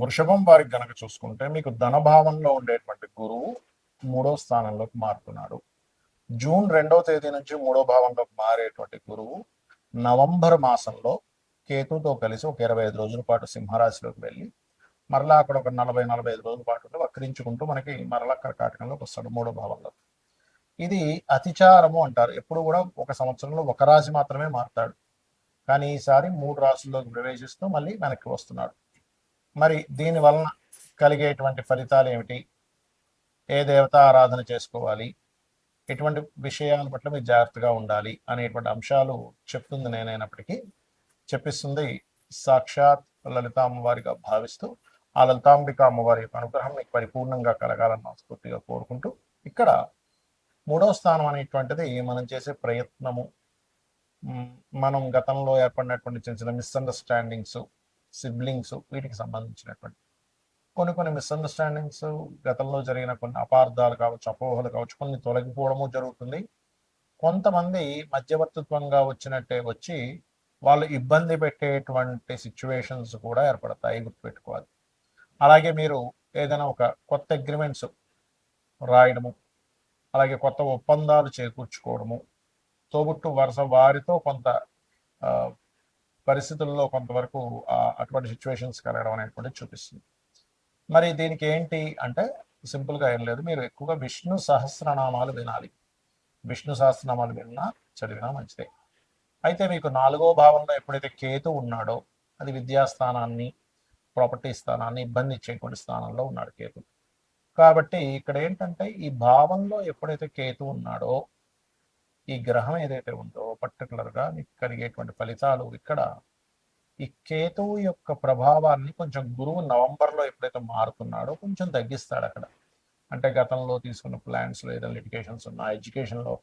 వృషభం వారికి గనక చూసుకుంటే మీకు ధనభావంలో ఉండేటువంటి గురువు 3వ స్థానంలోకి మారుతున్నాడు. జూన్ 2వ తేదీ నుంచి 3వ భావంలోకి మారేటువంటి గురువు నవంబర్ మాసంలో కేతుతో కలిసి ఒక 25 రోజుల పాటు సింహరాశిలోకి వెళ్ళి మరలా అక్కడ ఒక 40-45 రోజుల పాటు వక్రించుకుంటూ మనకి మరలా కర్కాటకంలోకి వస్తాడు 3వ భావంలో. ఇది అతిచారము అంటారు. ఎప్పుడు కూడా ఒక సంవత్సరంలో ఒక రాశి మాత్రమే మారుతాడు, కానీ ఈసారి 3 రాశుల్లోకి ప్రవేశిస్తూ మళ్ళీ వెనక్కి వస్తున్నాడు. మరి దీని వలన కలిగేటువంటి ఫలితాలు ఏమిటి, ఏ దేవత ఆరాధన చేసుకోవాలి, ఎటువంటి విషయాల పట్ల మీరు జాగ్రత్తగా ఉండాలి అనేటువంటి అంశాలు చెప్తుంది నేనైనప్పటికీ చెప్పిస్తుంది సాక్షాత్ లలిత అమ్మవారిగా భావిస్తూ ఆ లలితాంబిక అమ్మవారి యొక్క అనుగ్రహం మీకు పరిపూర్ణంగా కలగాలని మనస్ఫూర్తిగా కోరుకుంటూ, ఇక్కడ 3వ స్థానం అనేటువంటిది మనం చేసే ప్రయత్నము, మనం గతంలో ఏర్పడినటువంటి చిన్న చిన్న మిస్అండర్స్టాండింగ్స్, సిబ్లింగ్స్, వీటికి సంబంధించినటువంటి కొన్ని మిస్అండర్స్టాండింగ్స్, గతంలో జరిగిన కొన్ని అపార్థాలు కావచ్చు, అపోహలు కావచ్చు, కొన్ని తొలగిపోవడము జరుగుతుంది. కొంతమంది మధ్యవర్తిత్వంగా వచ్చినట్టే వచ్చి వాళ్ళు ఇబ్బంది పెట్టేటువంటి సిచ్యువేషన్స్ కూడా ఏర్పడతాయి, గుర్తుపెట్టుకోవాలి. అలాగే మీరు ఏదైనా ఒక కొత్త అగ్రిమెంట్స్ రాయడము, అలాగే కొత్త ఒప్పందాలు చేకూర్చుకోవడము, తోబుట్టు వరుస వారితో కొంత పరిస్థితుల్లో కొంతవరకు అటువంటి సిచ్యువేషన్స్ కలగడం అనేటువంటిది చూపిస్తుంది. మరి దీనికి ఏంటి అంటే సింపుల్గా ఏం లేదు, మీరు ఎక్కువగా విష్ణు సహస్రనామాలు వినాలి. విష్ణు సహస్రనామాలు విన్నా చదివినా మంచిదే. అయితే మీకు 4వ భావంలో ఎప్పుడైతే కేతు ఉన్నాడో, అది విద్యాస్థానాన్ని, ప్రాపర్టీ స్థానాన్ని ఇబ్బంది ఇచ్చేటువంటి స్థానంలో ఉన్నాడు కేతు. కాబట్టి ఇక్కడ ఏంటంటే ఈ భావంలో ఎప్పుడైతే కేతు ఉన్నాడో, ఈ గ్రహం ఏదైతే ఉందో పర్టికులర్గా మీకు కలిగేటువంటి ఫలితాలు ఇక్కడ ఈ కేతువు యొక్క ప్రభావాన్ని కొంచెం గురువు నవంబర్లో ఎప్పుడైతే మారుతున్నాడో కొంచెం తగ్గిస్తాడు అక్కడ. అంటే గతంలో తీసుకున్న ప్లాన్స్లో ఏదైనా లిటిగేషన్స్ ఉన్నా, ఎడ్యుకేషన్లో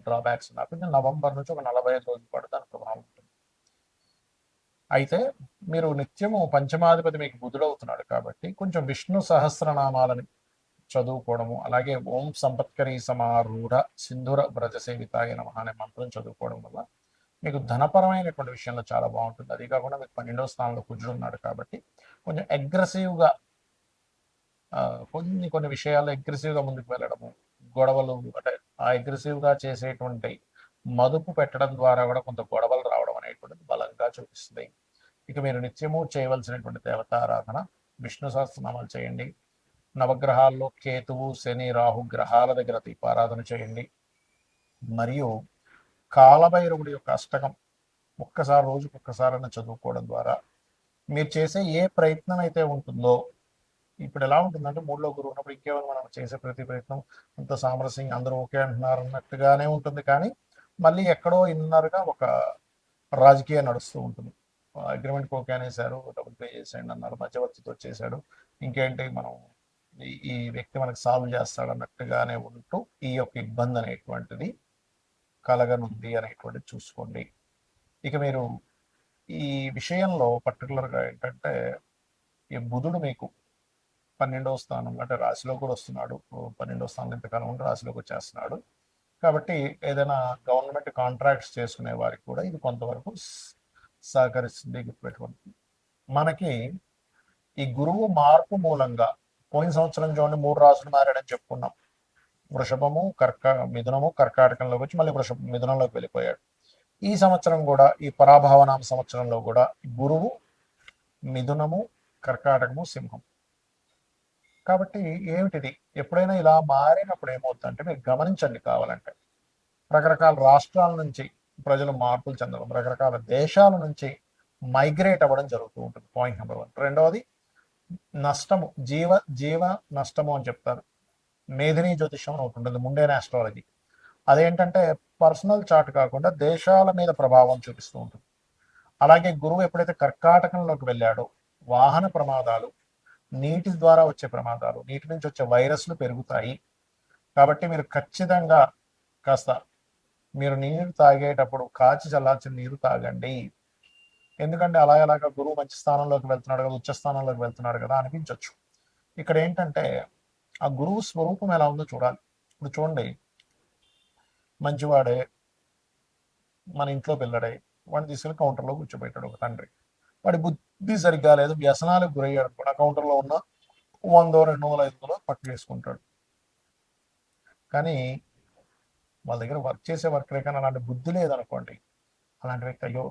డ్రాబ్యాక్స్ ఉన్నా, కొంచెం నవంబర్ నుంచి ఒక 45 రోజుల పాటు దాని ప్రభావం ఉంటుంది. అయితే మీరు నిత్యము పంచమాధిపతి మీకు బుధుడవుతున్నాడు కాబట్టి కొంచెం విష్ణు సహస్రనామాలని చదువుకోవడము, అలాగే ఓం సంపత్కరీ సమారూఢ సింధుర వ్రజ సేవితాయ నమః అనే మంత్రం చదువుకోవడం వల్ల మీకు ధనపరమైనటువంటి విషయంలో చాలా బాగుంటుంది. అది కాకుండా మీకు 12వ స్థానంలో కుజుడు ఉన్నాడు కాబట్టి కొంచెం అగ్రెసివ్గా కొన్ని విషయాల్లో అగ్రెసివ్గా ముందుకు వెళ్ళడము, గొడవలు, అంటే ఆ అగ్రెసివ్గా చేసేటువంటి మదుపు పెట్టడం ద్వారా కూడా కొంత గొడవలు రావడం అనేటువంటిది బలంగా చూపిస్తుంది. ఇక మీరు నిత్యము చేయవలసినటువంటి దేవతారాధన విష్ణు సహస్రనామాలు చేయండి. నవగ్రహాల్లో కేతువు, శని, రాహు గ్రహాల దగ్గర దీపారాధన చేయండి. మరియు కాలభైరవుడి యొక్క అష్టకం ఒక్కసారి రోజుకి ఒక్కసారైనా చదువుకోవడం ద్వారా మీరు చేసే ఏ ప్రయత్నం అయితే ఉంటుందో, ఇప్పుడు ఎలా ఉంటుందంటే 3లో గురువు ఉన్నప్పుడు ఇంకేమైనా మనం చేసే ప్రతి ప్రయత్నం అంత సామరస్యంగా అందరూ ఓకే అంటున్నారు అన్నట్టుగానే ఉంటుంది, కానీ మళ్ళీ ఎక్కడో ఇన్నర్గా ఒక రాజకీయం నడుస్తూ ఉంటుంది. అగ్రిమెంట్కి ఓకే అనేసారు, డబ్బులు పే చేసేయండి అన్నారు, మధ్యవర్తితో చేశాడు, ఇంకేంటి మనం ఈ వ్యక్తి మనకు సాల్వ్ చేస్తాడు అన్నట్టుగానే ఉంటూ ఈ యొక్క ఇబ్బంది అనేటువంటిది కలగనుంది అనేటువంటిది చూసుకోండి. ఇక మీరు ఈ విషయంలో పర్టికులర్గా ఏంటంటే ఈ బుధుడు మీకు 12వ స్థానం అంటే రాశిలో కూడా వస్తున్నాడు. 12వ స్థానంలో ఇంతకాలం ఉండి రాశిలోకి వచ్చేస్తున్నాడు కాబట్టి ఏదైనా గవర్నమెంట్ కాంట్రాక్ట్స్ చేసుకునే వారికి కూడా ఇది కొంతవరకు సహకరిస్తుంది. గుర్తుపెట్టుకోండి, మనకి ఈ గురువు మార్పు మూలంగా పోయిన సంవత్సరం చూడండి 3 రాసులు మారాడని చెప్పుకున్నాం. వృషభము, మిథునము కర్కాటకంలోకి వచ్చి మళ్ళీ మిథునంలోకి వెళ్ళిపోయాడు. ఈ సంవత్సరం కూడా ఈ పరాభావనామ సంవత్సరంలో కూడా గురువు మిథునము, కర్కాటకము, సింహం. కాబట్టి ఏమిటిది, ఎప్పుడైనా ఇలా మారినప్పుడు ఏమవుతుందంటే మీరు గమనించండి, కావాలంటే రకరకాల రాష్ట్రాల నుంచి ప్రజలు మార్పులు చెందడం, రకరకాల దేశాల నుంచి మైగ్రేట్ అవ్వడం జరుగుతూ ఉంటుంది. Point number 1. రెండవది నష్టము, జీవ నష్టము అని చెప్తారు. మేధిని జ్యోతిషం అని ఒకటి ఉంటుంది, ముండేన ఆస్ట్రాలజీ. అదేంటంటే పర్సనల్ చార్ట్ కాకుండా దేశాల మీద ప్రభావం చూపిస్తూ ఉంటుంది. అలాగే గురువు ఎప్పుడైతే కర్కాటకంలోకి వెళ్ళాడో వాహన ప్రమాదాలు, నీటి ద్వారా వచ్చే ప్రమాదాలు, నీటి నుంచి వచ్చే వైరస్లు పెరుగుతాయి. కాబట్టి మీరు ఖచ్చితంగా కాస్త మీరు నీరు తాగేటప్పుడు కాచి చల్లార్చిన నీరు తాగండి. ఎందుకంటే అలాగ గురువు మంచి స్థానంలోకి వెళ్తున్నాడు కదా, ఉచ్చ స్థానంలోకి వెళ్తున్నాడు కదా అనిపించవచ్చు. ఇక్కడ ఏంటంటే ఆ గురువు స్వరూపం ఎలా ఉందో చూడాలి. ఇప్పుడు చూడండి, మంచివాడే మన ఇంట్లో పిల్లడే వాడిని తీసుకెళ్ళి కౌంటర్లో కూర్చోబెట్టాడు ఒక తండ్రి. వాడి బుద్ధి సరిగ్గా లేదు, వ్యసనాలకు గురయ్యాడు అనుకోండి, అకౌంట్లో ఉన్న 100 200 500 పక్కన వేసుకుంటాడు. కానీ వాళ్ళ దగ్గర వర్క్ చేసే వర్కరే కానీ అలాంటి బుద్ధి లేదనుకోండి, అలాంటి వ్యక్తి అయ్యో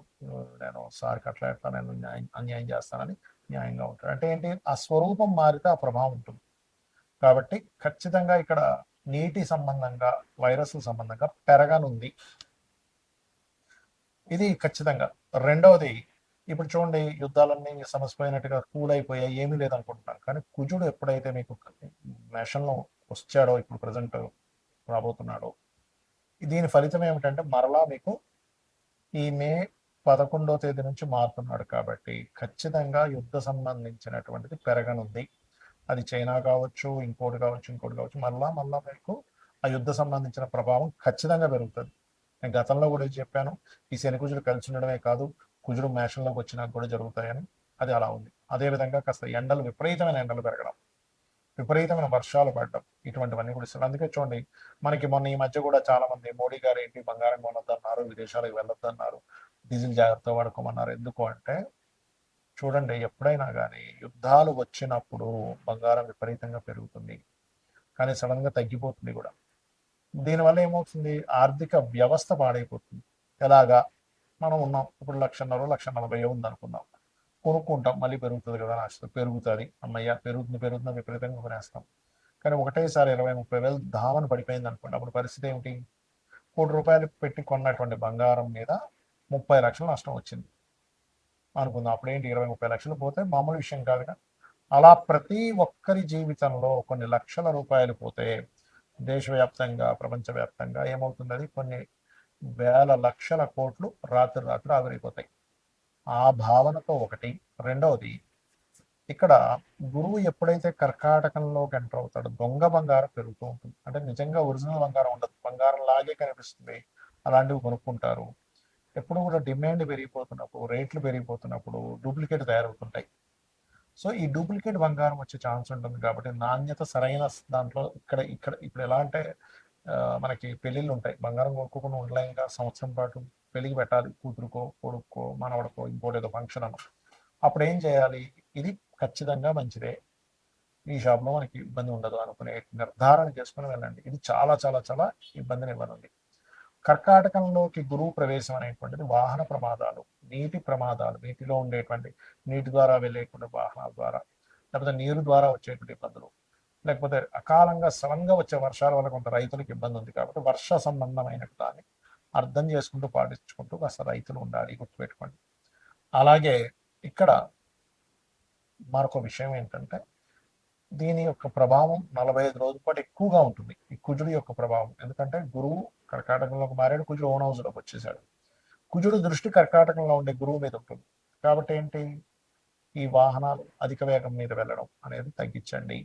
నేను సార్కి అట్లా ఎట్లా నేను అన్యాయం చేస్తానని న్యాయంగా ఉంటాడు. అంటే ఏంటి, ఆ స్వరూపం మారితే ఆ ప్రభావం ఉంటుంది. కాబట్టి ఖచ్చితంగా ఇక్కడ నీటి సంబంధంగా, వైరస్ సంబంధంగా పెరగనుంది, ఇది ఖచ్చితంగా. రెండవది, ఇప్పుడు చూడండి యుద్ధాలన్నీ సమసిపోయినట్టుగా కూల్ అయిపోయాయి, ఏమీ లేదనుకుంటున్నాను. కానీ కుజుడు ఎప్పుడైతే మీకు మేషంలో వచ్చాడో, ఇప్పుడు ప్రజెంట్ రాబోతున్నాడో, దీని ఫలితం ఏమిటంటే మరలా మీకు ఈ మే 11వ తేదీ నుంచి మారుతున్నాడు. కాబట్టి ఖచ్చితంగా యుద్ధ సంబంధించినటువంటిది పెరగనుంది. అది చైనా కావచ్చు, ఇంకోటి కావచ్చు, ఇంకోటి కావచ్చు, మళ్ళా మళ్ళా మీకు ఆ యుద్ధ సంబంధించిన ప్రభావం ఖచ్చితంగా పెరుగుతుంది. నేను గతంలో కూడా చెప్పాను, ఈ శని కుజుడు కలిసి ఉండడమే కాదు, కుజుడు మేషంలోకి వచ్చినా కూడా జరుగుతాయని. అది అలా ఉంది. అదేవిధంగా కాస్త ఎండలు, విపరీతమైన ఎండలు పెరగడం, విపరీతమైన వర్షాలు పడడం, ఇటువంటివన్నీ కూడా ఇస్తారు. అందుకే చూడండి, మనకి మొన్న ఈ మధ్య కూడా చాలా మంది మోడీ గారు ఏంటి బంగారం కొనొద్దన్నారు, విదేశాలకు వెళ్ళొద్దన్నారు, డీజిల్ జాగ్రత్త వాడుకోమన్నారు. ఎందుకు అంటే చూడండి, ఎప్పుడైనా కానీ యుద్ధాలు వచ్చినప్పుడు బంగారం విపరీతంగా పెరుగుతుంది, కానీ సడన్గా తగ్గిపోతుంది కూడా. దీనివల్ల ఏమవుతుంది, ఆర్థిక వ్యవస్థ పాడైపోతుంది. ఎలాగా, మనం ఉన్నాం ఇప్పుడు 1,50,000 1,40,000 ఉంది అనుకుందాం, కొనుక్కుంటాం, మళ్ళీ పెరుగుతుంది కదా అని పెరుగుతుంది, అమ్మయ్య పెరుగుతుంది పెరుగుతుంది విపరీతంగా కొనేస్తాం. కానీ ఒకటేసారి 20,000-30,000 ధామను పడిపోయింది అనుకోండి, అప్పుడు పరిస్థితి ఏమిటి, ₹1,00,00,000 పెట్టి కొన్నటువంటి బంగారం మీద 30 లక్షలు నష్టం వచ్చింది అనుకుందాం. అప్పుడేంటి, 20-30 లక్షలు పోతే మామూలు విషయం కాదుగా. అలా ప్రతి ఒక్కరి జీవితంలో కొన్ని లక్షల రూపాయలు పోతే దేశవ్యాప్తంగా, ప్రపంచవ్యాప్తంగా ఏమవుతుంది, అది కొన్ని వేల లక్షల కోట్లు రాత్రి రాత్రి ఆవిరైపోతాయి. ఆ భావనతో ఒకటి. రెండవది, ఇక్కడ గురువు ఎప్పుడైతే కర్కాటకంలోకి ఎంటర్ అవుతాడో దొంగ బంగారం పెరుగుతూ ఉంటుంది. అంటే నిజంగా ఒరిజినల్ బంగారం ఉండదు, బంగారం లాగే కనిపిస్తుంది, అలాంటివి కొనుక్కుంటారు. ఎప్పుడు కూడా డిమాండ్ పెరిగిపోతున్నప్పుడు, రేట్లు పెరిగిపోతున్నప్పుడు డూప్లికేట్ తయారవుతుంటాయి. సో ఈ డూప్లికేట్ బంగారం వచ్చే ఛాన్స్ ఉంటుంది. కాబట్టి నాణ్యత సరైన దాంట్లో ఇక్కడ ఇక్కడ ఇప్పుడు ఎలా అంటే మనకి పెళ్ళిళ్ళు ఉంటాయి, బంగారం కొనుక్కోకుండా ఉండలేక సంవత్సరం పాటు పెళ్ళికి పెట్టాలి, కూతురుకో కొడుక్కో మనవడకో ఇంకోటి ఏదో ఫంక్షన్ అన్న, అప్పుడు ఏం చేయాలి, ఇది ఖచ్చితంగా మంచిదే, ఈ షాప్లో మనకి ఇబ్బంది ఉండదు అనుకునే నిర్ధారణ చేసుకుని వెళ్ళండి. ఇది చాలా చాలా చాలా ఇబ్బందిని ఇవ్వనుంది. కర్కాటకంలోకి గురువు ప్రవేశం అనేటువంటిది వాహన ప్రమాదాలు, నీటి ప్రమాదాలు, నీటిలో ఉండేటువంటి నీటి ద్వారా వెళ్ళేటువంటి వాహనాల ద్వారా, లేకపోతే నీరు ద్వారా వచ్చేటువంటి ఇబ్బందులు, లేకపోతే అకాలంగా సడన్గా వచ్చే వర్షాల వల్ల కొంత రైతులకు ఇబ్బంది ఉంది. కాబట్టి వర్ష సంబంధమైన దాన్ని అర్థం చేసుకుంటూ పాటించుకుంటూ కాస్త రైతులు ఉండాలి, గుర్తుపెట్టుకోండి. అలాగే ఇక్కడ మరొక విషయం ఏంటంటే, దీని యొక్క ప్రభావం 45 రోజుల పాటు ఎక్కువగా ఉంటుంది, ఈ కుజుడి యొక్క ప్రభావం. ఎందుకంటే గురువు కర్కాటకంలోకి మారాడు, కుజుడు ఓన్ హౌస్లోకి వచ్చేసాడు. కుజుడు దృష్టి కర్కాటకంలో ఉండే గురువు మీద ఉంటుంది. కాబట్టి ఏంటి, ఈ వాహనాలు అధిక వేగం మీద వెళ్ళడం అనేది తగ్గించండి.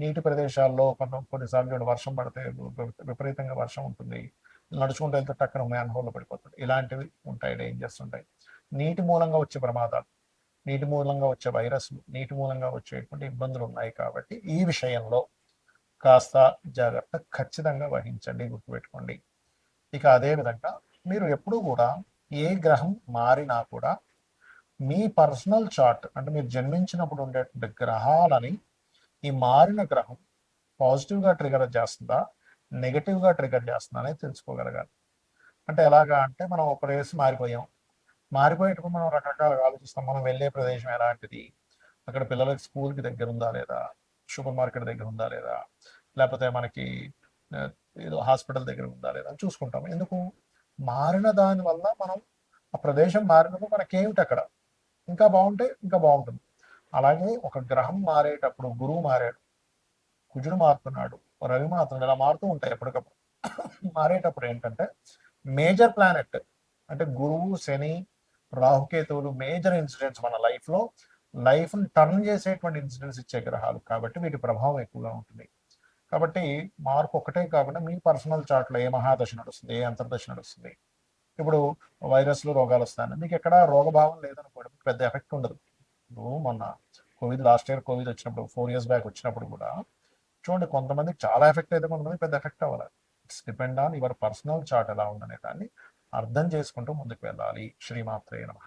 నీటి ప్రదేశాల్లో కొన్నిసార్లు వర్షం పడితే విపరీతంగా వర్షం ఉంటుంది, నడుచుకుంటూ వెళ్తే టక్కన మ్యాన్ హోల్లో పడిపోతుంది, ఇలాంటివి ఉంటాయి, డేంజర్స్ ఉంటాయి. నీటి మూలంగా వచ్చే ప్రమాదాలు, నీటి మూలంగా వచ్చే వైరస్లు, నీటి మూలంగా వచ్చేటువంటి ఇబ్బందులు ఉన్నాయి. కాబట్టి ఈ విషయంలో కాస్త జాగ్రత్త ఖచ్చితంగా వహించండి, గుర్తుపెట్టుకోండి. ఇక అదేవిధంగా మీరు ఎప్పుడూ కూడా ఏ గ్రహం మారినా కూడా మీ పర్సనల్ చార్ట్, అంటే మీరు జన్మించినప్పుడు ఉండేటువంటి గ్రహాలని ఈ మారిన గ్రహం పాజిటివ్గా ట్రిగర్ చేస్తుందా, నెగటివ్గా ట్రిగర్ చేస్తుందా అనేది తెలుసుకోగలగాలి. అంటే ఎలాగా అంటే, మనం ఒక రేసు మారిపోయేటప్పుడు మనం రకరకాలుగా ఆలోచిస్తాం. మనం వెళ్ళే ప్రదేశం ఎలాంటిది, అక్కడ పిల్లలకి స్కూల్కి దగ్గర ఉందా లేదా, సూపర్ మార్కెట్ దగ్గర ఉందా లేదా, లేకపోతే మనకి ఏదో హాస్పిటల్ దగ్గర ఉందా లేదా అని చూసుకుంటాం. ఎందుకు, మారిన దాని వల్ల మనం ఆ ప్రదేశం మారినప్పుడు మనకేమిటి అక్కడ ఇంకా బాగుంటే ఇంకా బాగుంటుంది. అలాగే ఒక గ్రహం మారేటప్పుడు, గురువు మారాడు, కుజుడు మారుతున్నాడు, రవి మారుతున్నాడు, ఇలా మారుతూ ఉంటాయి ఎప్పటికప్పుడు. మారేటప్పుడు ఏంటంటే మేజర్ ప్లానెట్ అంటే గురువు, శని, రాహుకేతువులు మేజర్ ఇన్సిడెంట్స్ మన లైఫ్ని టర్న్ చేసేటువంటి ఇన్సిడెంట్స్ ఇచ్చే గ్రహాలు. కాబట్టి వీటి ప్రభావం ఎక్కువగా ఉంటుంది. కాబట్టి మార్పు ఒకటే కాకుండా మీ పర్సనల్ చార్ట్లో ఏ మహాదశ నడుస్తుంది, ఏ అంతర్దశ నడుస్తుంది, ఇప్పుడు వైరస్లు, రోగాలు వస్తాయని మీకు ఎక్కడ రోగభావం లేదనుకోండి, పెద్ద ఎఫెక్ట్ ఉండదు. ఇప్పుడు మొన్న లాస్ట్ ఇయర్ కోవిడ్ వచ్చినప్పుడు, 4 years బ్యాక్ వచ్చినప్పుడు కూడా చూడండి, కొంతమందికి చాలా ఎఫెక్ట్ అయితే కొంతమంది పెద్ద ఎఫెక్ట్ అవ్వాలి. It's depend on your personal chart ఎలా ఉందనే దాన్ని అర్థం చేసుకుంటూ ముందుకు వెళ్ళాలి. శ్రీమాత్రే నమః.